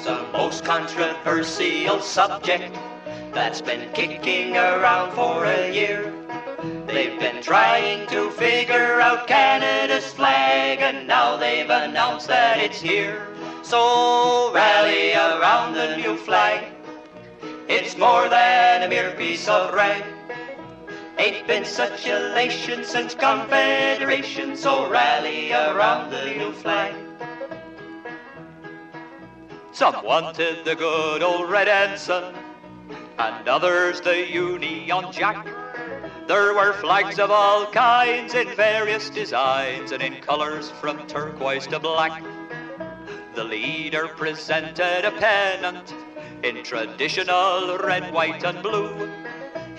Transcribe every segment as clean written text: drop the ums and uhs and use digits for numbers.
The most controversial subject that's been kicking around for a year. They've been trying to figure out Canada's flag, and now they've announced that it's here. So rally around the new flag. It's more than a mere piece of rag. Ain't been such elation since Confederation, so rally around the new flag. Some wanted the good old red ensign, and others the Union Jack. There were flags of all kinds in various designs and in colours from turquoise to black. The leader presented a pennant in traditional red, white and blue.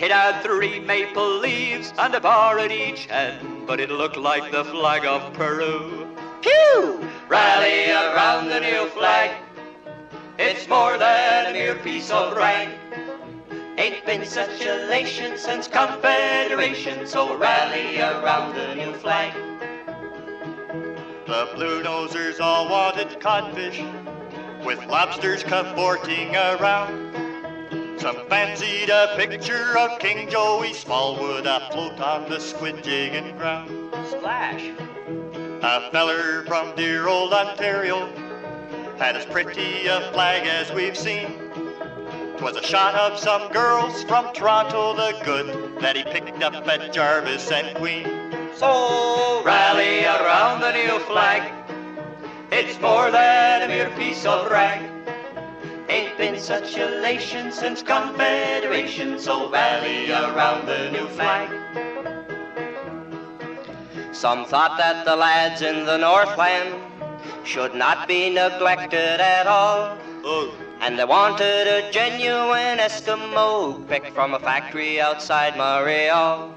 It had 3 maple leaves and a bar at each end, but it looked like the flag of Peru. Pew! Rally around the new flag. It's more than a mere piece of rag. Ain't been such elation since Confederation, so rally around the new flag. The Blue Nosers all wanted codfish, with lobsters cavorting around. Some fancied a picture of King Joey Smallwood afloat on the squid jigging ground. Splash! A feller from dear old Ontario had as pretty a flag as we've seen. 'Twas a shot of some girls from Toronto the Good that he picked up at Jarvis and Queen. So rally around the new flag. It's more than a mere piece of rag. Ain't been such elation since Confederation, so rally around the new flag. Some thought that the lads in the Northland should not be neglected at all. And they wanted a genuine Eskimo picked from a factory outside Montreal.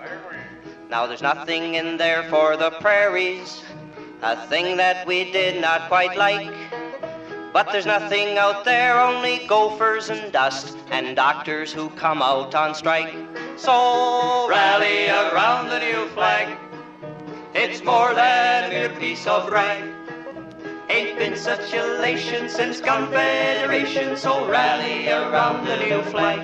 Now there's nothing in there for the prairies, a thing that we did not quite like. But there's nothing out there, only gophers and dust, and doctors who come out on strike. So rally around the new flag. It's more than a mere piece of rag. Ain't been such elation since Confederation, so rally around the new flag.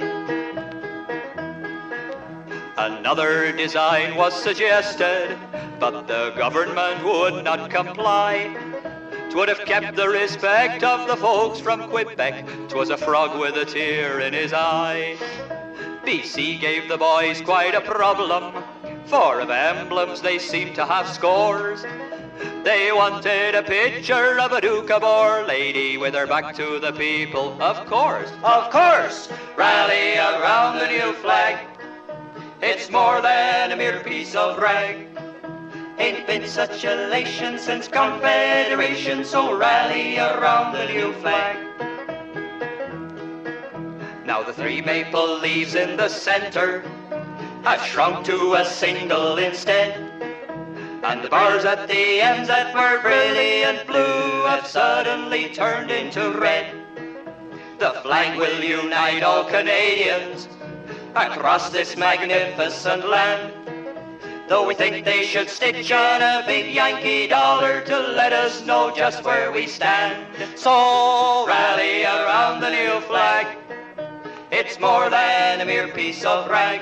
Another design was suggested, but the government would not comply. 'Twould have kept the respect of the folks from Quebec. 'Twas a frog with a tear in his eye. BC gave the boys quite a problem, for of emblems they seemed to have scores. They wanted a picture of a Doukhobor lady with her back to the people, of course. Of course! Rally around the new flag. It's more than a mere piece of rag. Ain't been such elation since Confederation, so rally around the new flag. Now the 3 maple leaves in the center have shrunk to a single instead, and the bars at the ends that were brilliant blue have suddenly turned into red. The flag will unite all Canadians across this magnificent land, though we think they should stitch on a big Yankee dollar to let us know just where we stand. So rally around the new flag. It's more than a mere piece of rag.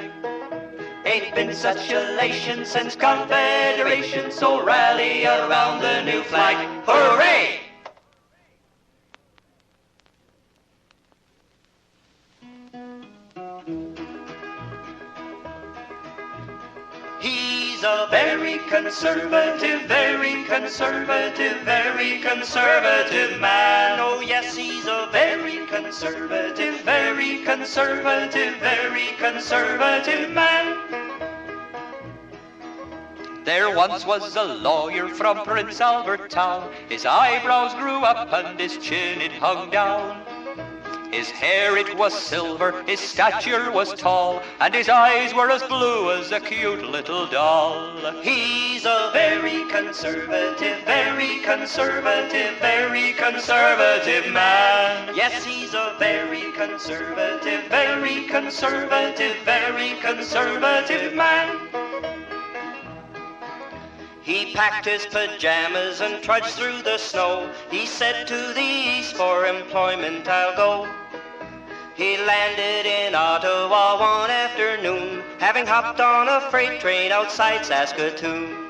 Ain't been such elation since Confederation, so rally around the new flag. Hooray! He's a very conservative, very conservative, very conservative man. Oh yes, he's a very conservative, very conservative, very conservative man. There once was a lawyer from Prince Albert Town. His eyebrows grew up and his chin it hung down. His hair it was silver, his stature was tall, and his eyes were as blue as a cute little doll. He's a very conservative, very conservative, very conservative man. Yes, he's a very conservative, very conservative, very conservative man. He packed his pajamas and trudged through the snow. He said, to the east for employment I'll go. He landed in Ottawa one afternoon, having hopped on a freight train outside Saskatoon.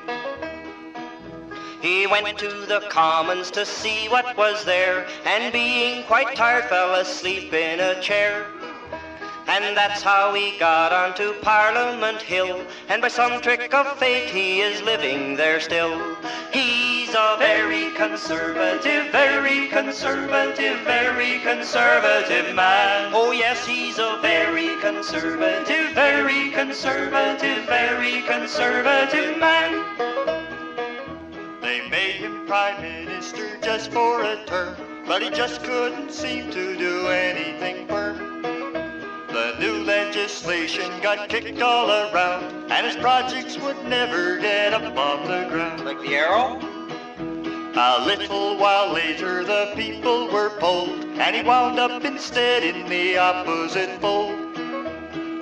He went to the Commons to see what was there, and being quite tired fell asleep in a chair. And that's how he got onto Parliament Hill, and by some trick of fate he is living there still. He's a very conservative, very conservative, very conservative man. Oh yes, he's a very conservative, very conservative, very conservative man. They made him Prime Minister just for a term, but he just couldn't seem to do anything firm. The new legislation got kicked all around, and his projects would never get up off the ground. Like the arrow? A little while later the people were polled, and he wound up instead in the opposite fold.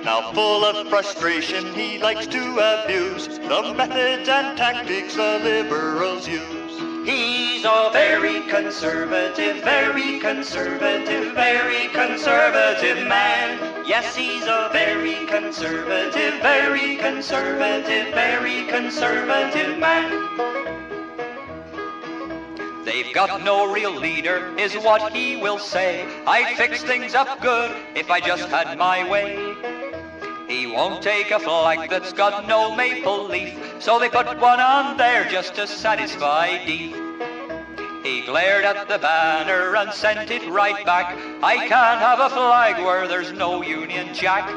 Now full of frustration he likes to abuse the methods and tactics the Liberals use. He's a very conservative, very conservative, very conservative man. Yes, he's a very conservative, very conservative, very conservative man. They've got no real leader, is what he will say. I'd fix things up good if I just had my way. He won't take a flag that's got no maple leaf, so they put one on there just to satisfy Deef. He glared at the banner and sent it right back. I can't have a flag where there's no Union Jack.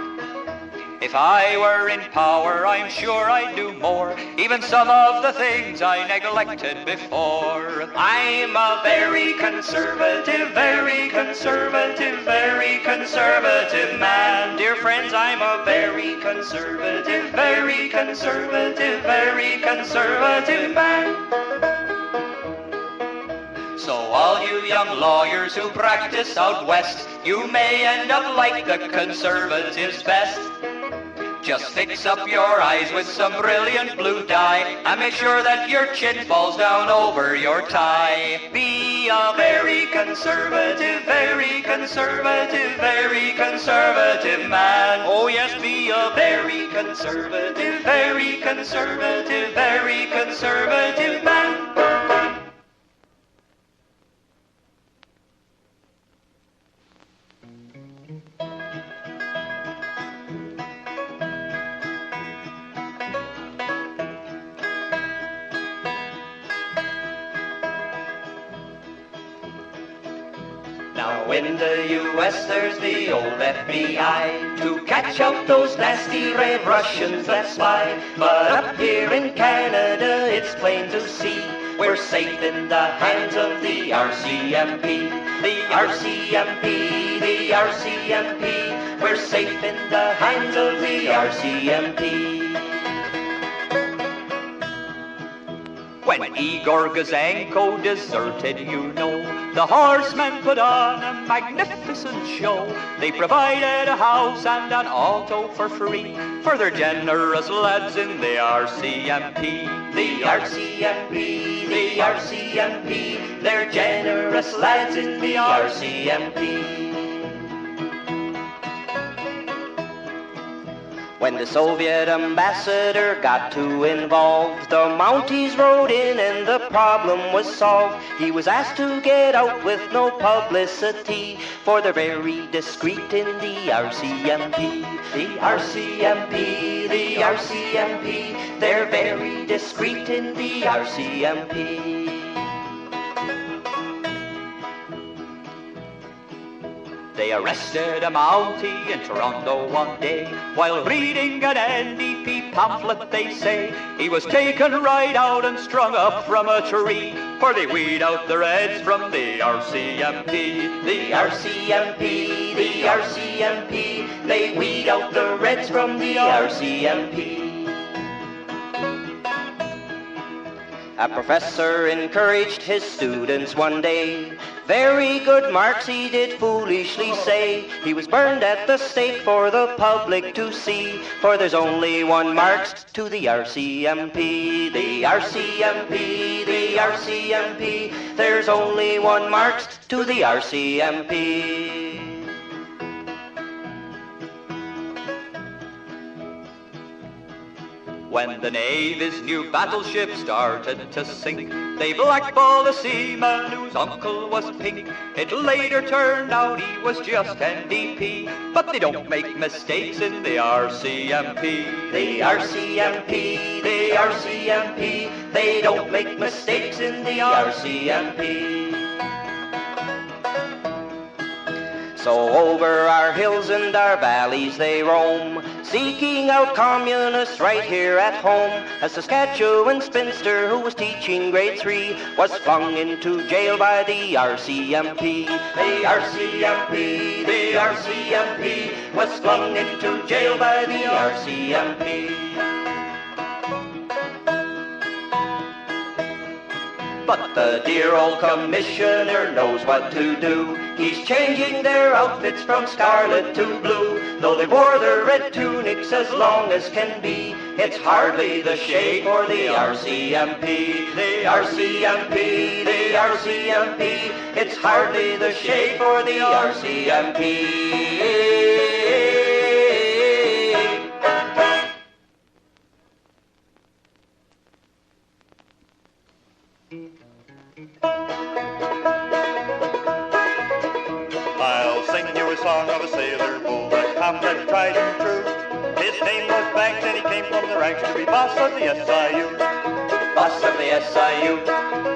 If I were in power, I'm sure I'd do more, even some of the things I neglected before. I'm a very conservative, very conservative, very conservative man. Dear friends, I'm a very conservative, very conservative, very conservative man. So all you young lawyers who practice out west, you may end up like the Conservatives best. Just fix up your eyes with some brilliant blue dye, and make sure that your chin falls down over your tie. Be a very conservative, very conservative, very conservative man. Oh yes, be a very conservative, very conservative, very conservative man. Now in the U.S. there's the old FBI to catch out those nasty red Russians that spy. But up here in Canada it's plain to see we're safe in the hands of the RCMP. The RCMP, the RCMP, we're safe in the hands of the RCMP. When Igor Gazanko deserted, you know, the horsemen put on a magnificent show. They provided a house and an auto for free for their generous lads in the RCMP. The RCMP, the RCMP, they're generous lads in the RCMP. When the Soviet ambassador got too involved, the Mounties rode in and the problem was solved. He was asked to get out with no publicity, for they're very discreet in the RCMP. The RCMP, the RCMP, they're very discreet in the RCMP. They arrested a Mountie in Toronto one day while reading an NDP pamphlet, they say. He was taken right out and strung up from a tree, for they weed out the Reds from the RCMP. The RCMP, the RCMP, they weed out the Reds from the RCMP. A professor encouraged his students one day. Very good marks he did foolishly say. He was burned at the stake for the public to see. For there's only one marks to the RCMP. The RCMP, the RCMP. There's only one marks to the RCMP. When the Navy's new battleship started to sink, they blackballed a seaman whose uncle was pink. It later turned out he was just NDP, but they don't make mistakes in the RCMP. The RCMP, the RCMP, they don't make mistakes in the RCMP. So over our hills and our valleys they roam, seeking out communists right here at home. A Saskatchewan spinster who was teaching grade 3 was flung into jail by the RCMP. The RCMP, the RCMP, was flung into jail by the RCMP. But the dear old commissioner knows what to do. He's changing their outfits from scarlet to blue. Though they wore their red tunics as long as can be, it's hardly the shape for the RCMP. The RCMP, the RCMP, it's hardly the shape for the RCMP. I'll sing you a song of a sailor bold, a comrade tried and true. His name was Banks and he came from the ranks to be boss of the SIU. Boss of the SIU.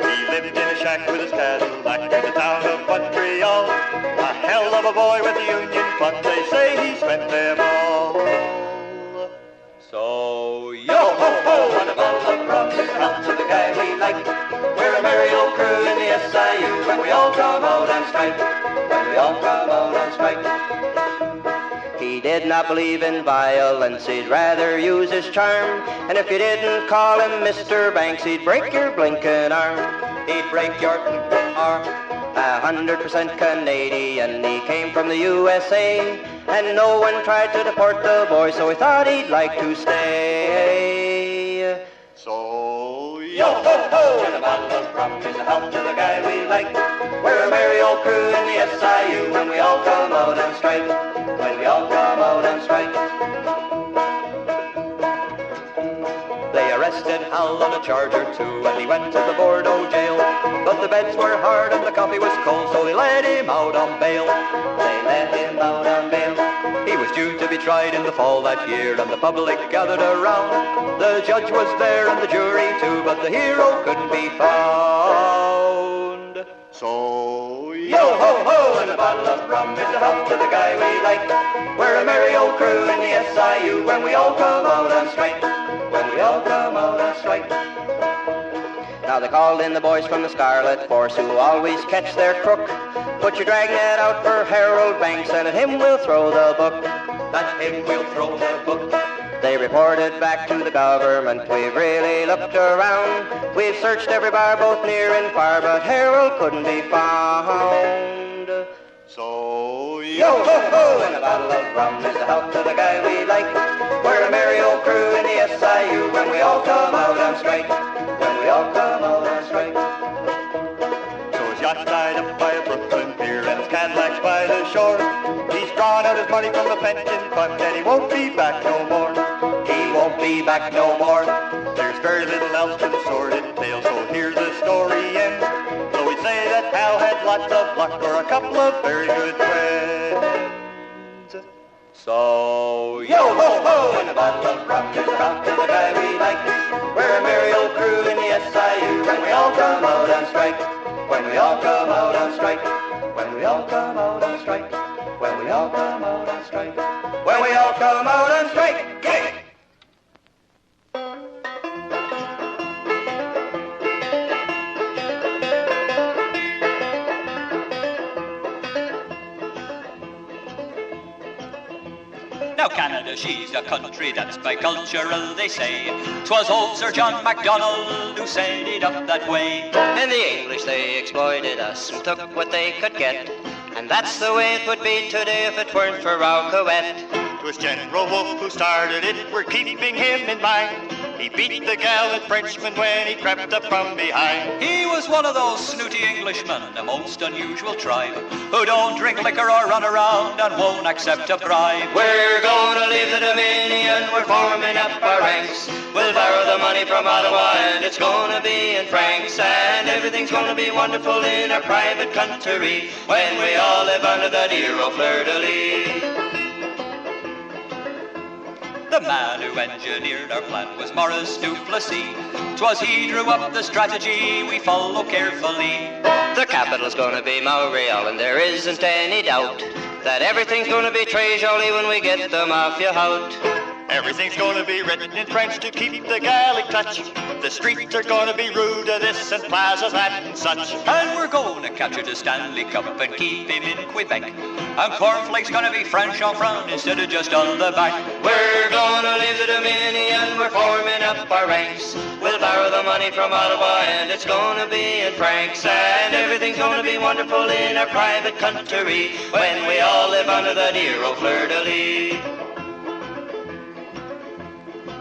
He lived in a shack with his Cadillac in the town of Montreal. A hell of a boy with the Union flag, they say he spent them all. So yo-ho-ho, and a bottle of rum is help to the guy we like. We're a merry old crew in the SIU when we all come out on strike. When we all come out on strike. He did not believe in violence, he'd rather use his charm. And if you didn't call him Mr. Banks, he'd break your blinking arm. He'd break your arm. 100% Canadian, he came from the USA. And no one tried to deport the boy, so he thought he'd like to stay. So yo-ho-ho, and a bottle of rum is a help to the guy we like. We're a merry old crew in the SIU when we all come out on strike. When we all come out on strike. They arrested Hal on a charge or two and he went to the Bordeaux jail. But the beds were hard and the coffee was cold, so they let him out on bail. They let him out on bail. He was due to be tried in the fall that year and the public gathered around. The judge was there and the jury too, but the hero couldn't be found. So yo-ho-ho, and a bottle of rum is a help to the guy we like. We're a merry old crew in the SIU when we all come out on strike. When we all come out on strike. Now they called in the boys from the Scarlet Force who always catch their crook. Put your dragnet out for Harold Banks and at him we'll throw the book. At him we'll throw the book. They reported back to the government, we've really looked around. We've searched every bar both near and far, but Harold couldn't be found. So yo-ho-ho, and a bottle of rum is a help to the guy we like. We're a merry old crew in the SIU when we all come out on strike. When we all come out on strike. So his yacht's tied up by a Brooklyn pier and his Cadillac's by the shore. He's drawn out his money from the pension fund and he won't be back no more. He won't be back no more. There's very little else to the sordid tale, so here the story ends. So we say that Hal had lots of luck or a couple of very good friends. So yo-ho-ho, and a bottle of rum is a help to the guy we like. We're a merry old crew in the SIU when we all come out on strike. When we all come out on strike. When we all come out on strike. When we all come out on strike. When we all come out on strike. Get it! Now Canada, she's a country that's bicultural, they say. 'Twas old Sir John MacDonald who set it up that way. And the English, they exploited us and took what they could get. And that's the way it would be today if it weren't for Rowcowet. 'Twas General Wolfe who started it, we're keeping him in mind. He beat the gallant Frenchman when he crept up from behind. He was one of those snooty Englishmen, a most unusual tribe, who don't drink liquor or run around and won't accept a bribe. We're gonna leave the Dominion, we're forming up our ranks. We'll borrow the money from Ottawa and it's gonna be in francs. And everything's gonna be wonderful in our private country when we all live under the dear old fleur-de-lis. The man who engineered our plan was Maurice Duplessis. 'Twas he drew up the strategy we follow carefully. The capital's gonna be Montreal, and there isn't any doubt that everything's gonna be très joli when we get the mafia out. Everything's gonna be written in French to keep the Gaelic touch. The streets are gonna be Rue de this and Plaza that and such. And we're gonna capture the Stanley Cup and keep him in Quebec. And cornflakes gonna be French en front instead of just on the back. We're gonna leave the Dominion, we're forming up our ranks. We'll borrow the money from Ottawa and it's gonna be in francs. And everything's gonna be wonderful in our private country when we all live under the dear old fleur-de-lis.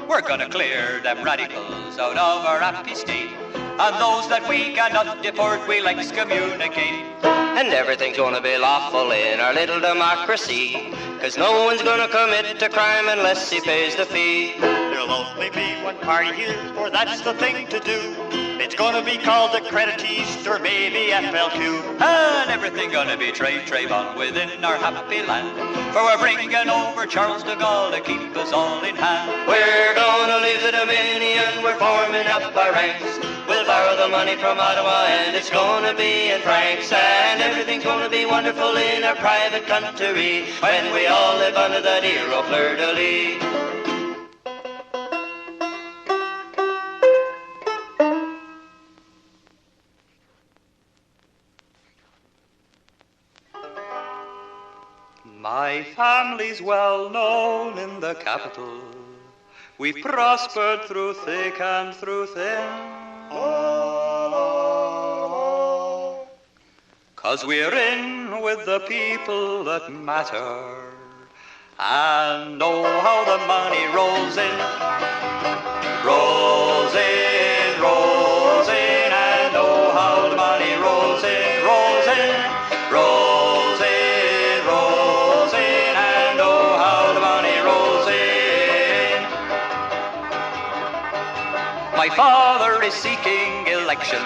We're gonna clear them radicals out of our happy state. And those that we cannot deport, we'll excommunicate. And everything's gonna be lawful in our little democracy, 'cause no one's gonna commit a crime unless he pays the fee. There'll only be one party here, for that's the thing to do. It's gonna be called the Credit East or maybe FLQ. And everything gonna be trade on within our happy land. For we're bringing over Charles de Gaulle to keep us all in hand. We're gonna leave the Dominion, we're forming up our ranks. We'll borrow the money from Ottawa and it's gonna be in francs. And everything's gonna be wonderful in our private country when we all live under the dear old fleur-de-lis. My family's well known in the capital. We've prospered through thick and through thin. 'Cause we're in with the people that matter. And oh, how the money rolls in. Rolls in, rolls in. And oh, how the money rolls in, rolls in, rolls in, rolls in. And oh, how the money rolls in. My father is seeking election.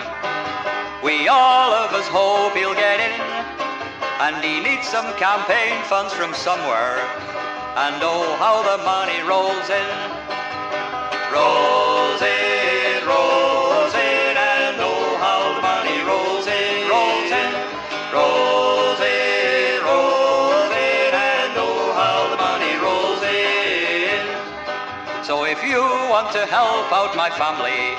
We all of us hope he'll get in. And he needs some campaign funds from somewhere. And oh, how the money rolls in. Rolls in, rolls in. And oh, how the money rolls in, rolls in, rolls in, rolls in. And oh, how the money rolls in. So if you want to help out my family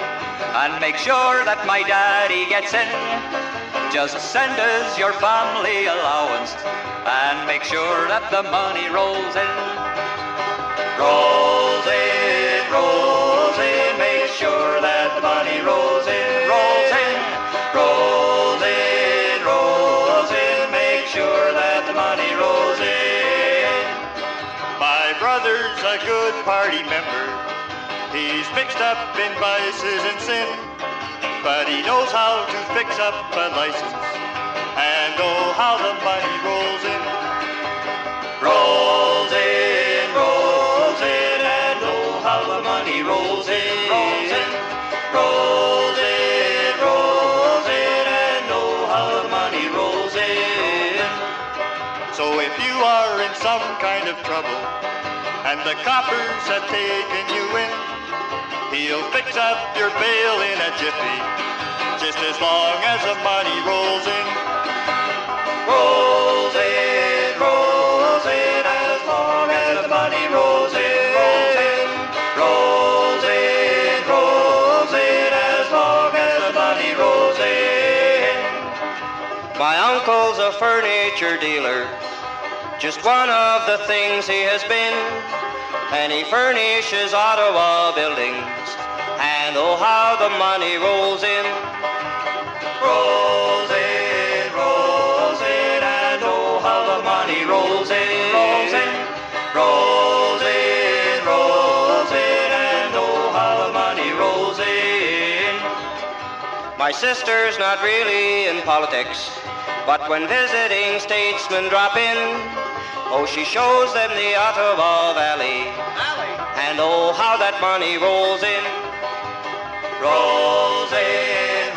and make sure that my daddy gets in, just send us your family allowance and make sure that the money rolls in. Rolls in, rolls in. Make sure that the money rolls in, rolls in, rolls in, rolls in. Make sure that the money rolls in. My brother's a good party member. He's mixed up in vices and sin, but he knows how to fix up a license. And oh, how the money rolls in. Rolls in, rolls in. And oh, how the money rolls in, rolls in, rolls in, rolls in. And oh, how the money rolls in. So if you are in some kind of trouble and the coppers have taken you in, he'll fix up your bail in a jiffy, just as long as the money rolls in. Rolls in, rolls in. As long as the money rolls in, rolls in, rolls in, rolls in. As long as the money rolls in. My uncle's a furniture dealer. just one of the things he has been. And he furnishes Ottawa buildings, and oh how the money rolls in. Rolls in, and oh how the money rolls in. Rolls in, rolls in, and oh how the money rolls in. My sister's not really in politics, but when visiting statesmen drop in, oh, she shows them the Ottawa Valley, and oh, how that money rolls in. Rolls in, and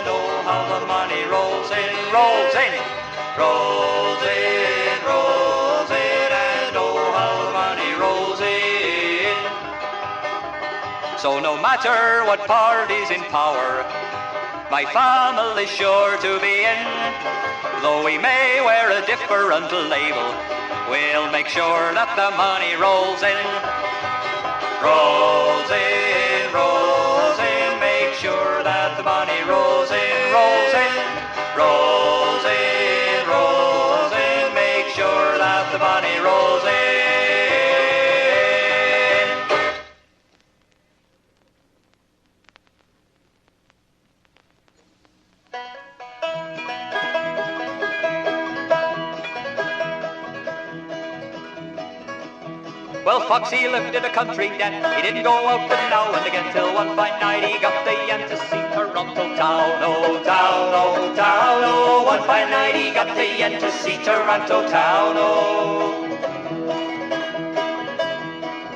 oh, how the money rolls in. Rolls in, rolls in, and oh, how the money rolls in. So no matter what party's in power, my family's sure to be in. Though we may wear a different label, we'll make sure that the money rolls in. Rolls in, make sure that the money rolls in. Rolls in, rolls in, make sure that the money rolls in. Well, Foxy lived in a country den. He didn't go out but now and again, till one fine night he got the yen to see Toronto town. Oh, town, oh, town, oh. One fine night he got the yen to see Toronto town, oh.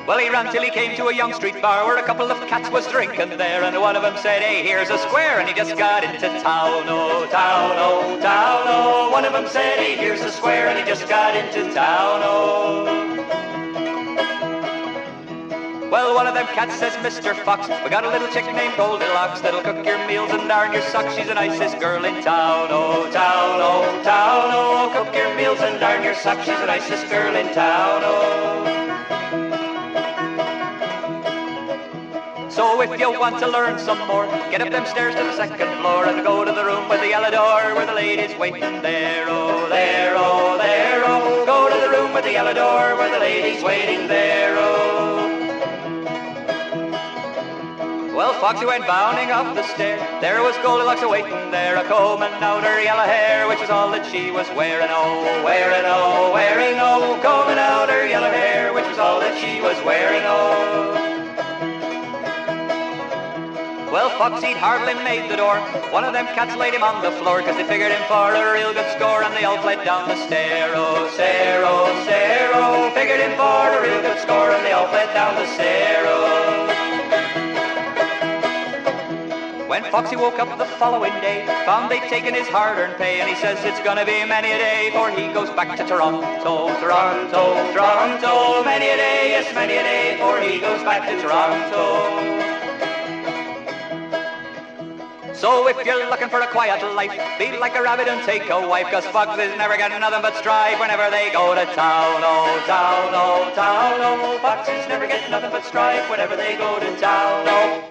Well, he ran till he came to a young street bar where a couple of cats was drinking there, and one of them said, hey, here's a square, and he just got into town, oh, town, oh, town, oh. One of them said, hey, here's a square, and he just got into town, oh. Well, one of them cats says, Mr. Fox, we got a little chick named Goldilocks that'll cook your meals and darn your socks. She's the nicest girl in town, oh, town, oh, town, oh. Cook your meals and darn your socks. She's the nicest girl in town, oh. So if you want to learn some more, get up them stairs to the second floor and go to the room with the yellow door where the lady's waiting there, oh, there, oh, there, oh. Go to the room with the yellow door where the lady's waiting there, oh. Well, Foxy went bounding up the stair. There was Goldilocks a-waiting there, a-combing out her yellow hair, which was all that she was wearing, oh, wearing, oh, wearing, oh. Combing out her yellow hair, which was all that she was wearing, oh. Well, Foxy'd hardly made the door. One of them cats laid him on the floor, 'cause they figured him for a real good score, and they all fled down the stair, oh, stair, oh, stair, oh. Figured him for a real good score, and they all fled down the stair, oh. When Foxy woke up the following day, found they'd taken his hard-earned pay, and he says it's gonna be many a day before he goes back to Toronto, Toronto, Toronto. Many a day, yes, many a day before he goes back to Toronto. So if you're looking for a quiet life, be like a rabbit and take a wife, 'cause foxes never get nothing but strife whenever they go to town, oh, town, oh, town, oh. Foxes never get nothing but strife whenever they go to town, oh.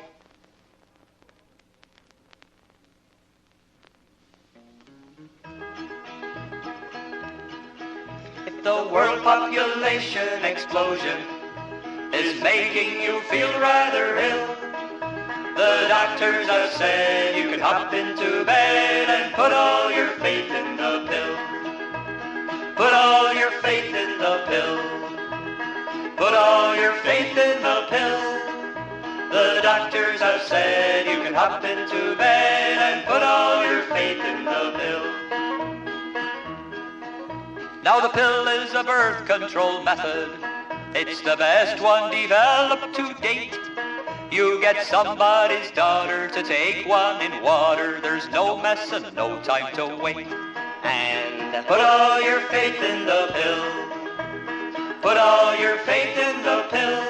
If the world population explosion is making you feel rather ill, the doctors have said you can hop into bed and put all your faith in the pill. Put all your faith in the pill. Put all your faith in the pill. The doctors have said you can hop into bed and put all your faith in the pill. Now the pill is a birth control method. It's the best one developed to date. You get somebody's daughter to take one in water. There's no mess and no time to wait. And put all your faith in the pill. Put all your faith in the pill.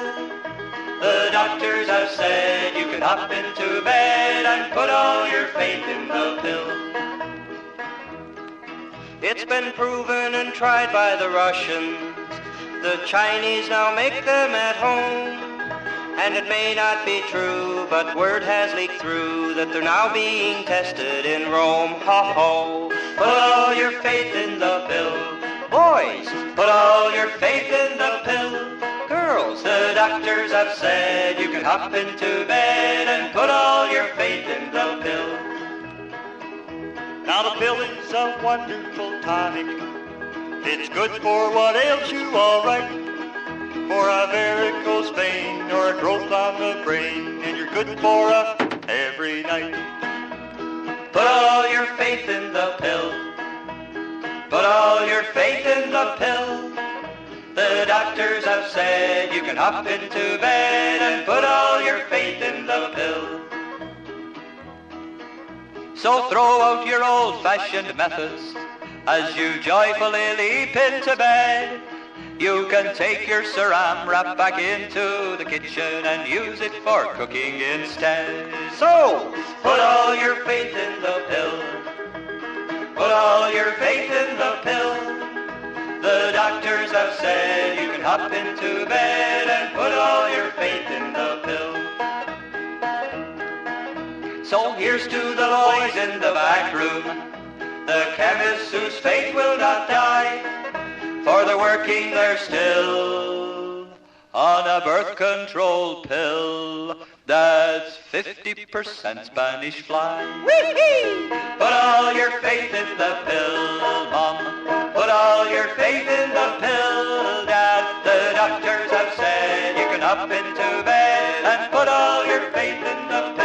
The doctors have said you can hop into bed and put all your faith in the pill. It's been proven and tried by the Russians. The Chinese now make them at home. And it may not be true, but word has leaked through that they're now being tested in Rome. Ho ho! Put all your faith in the pill. Boys, put all your faith in the pill. Girls, the doctors have said you can hop into bed and put all your faith in the pill. Now the pill is a wonderful tonic. It's good for what ails you, all right. For a varicose vein or a growth on the brain, and you're good for every night. Put all your faith in the pill. Put all your faith in the pill. The doctors have said you can hop into bed and put all your faith in the pill. So throw out your old-fashioned methods as you joyfully leap into bed. You can take your saran wrap back into the kitchen and use it for cooking instead. So, put all your faith in the pill. Put all your faith in the pill. The doctors have said you can hop into bed and put all your faith in the pill. So here's to the boys in the back room, the chemists whose faith will not die, for they're working there still on a birth control pill that's 50% Spanish fly. Whee-hee! Put all your faith in the pill, Mom. Put all your faith in the pill, Dad. The doctors have said you can up into bed and put all your faith in the pill.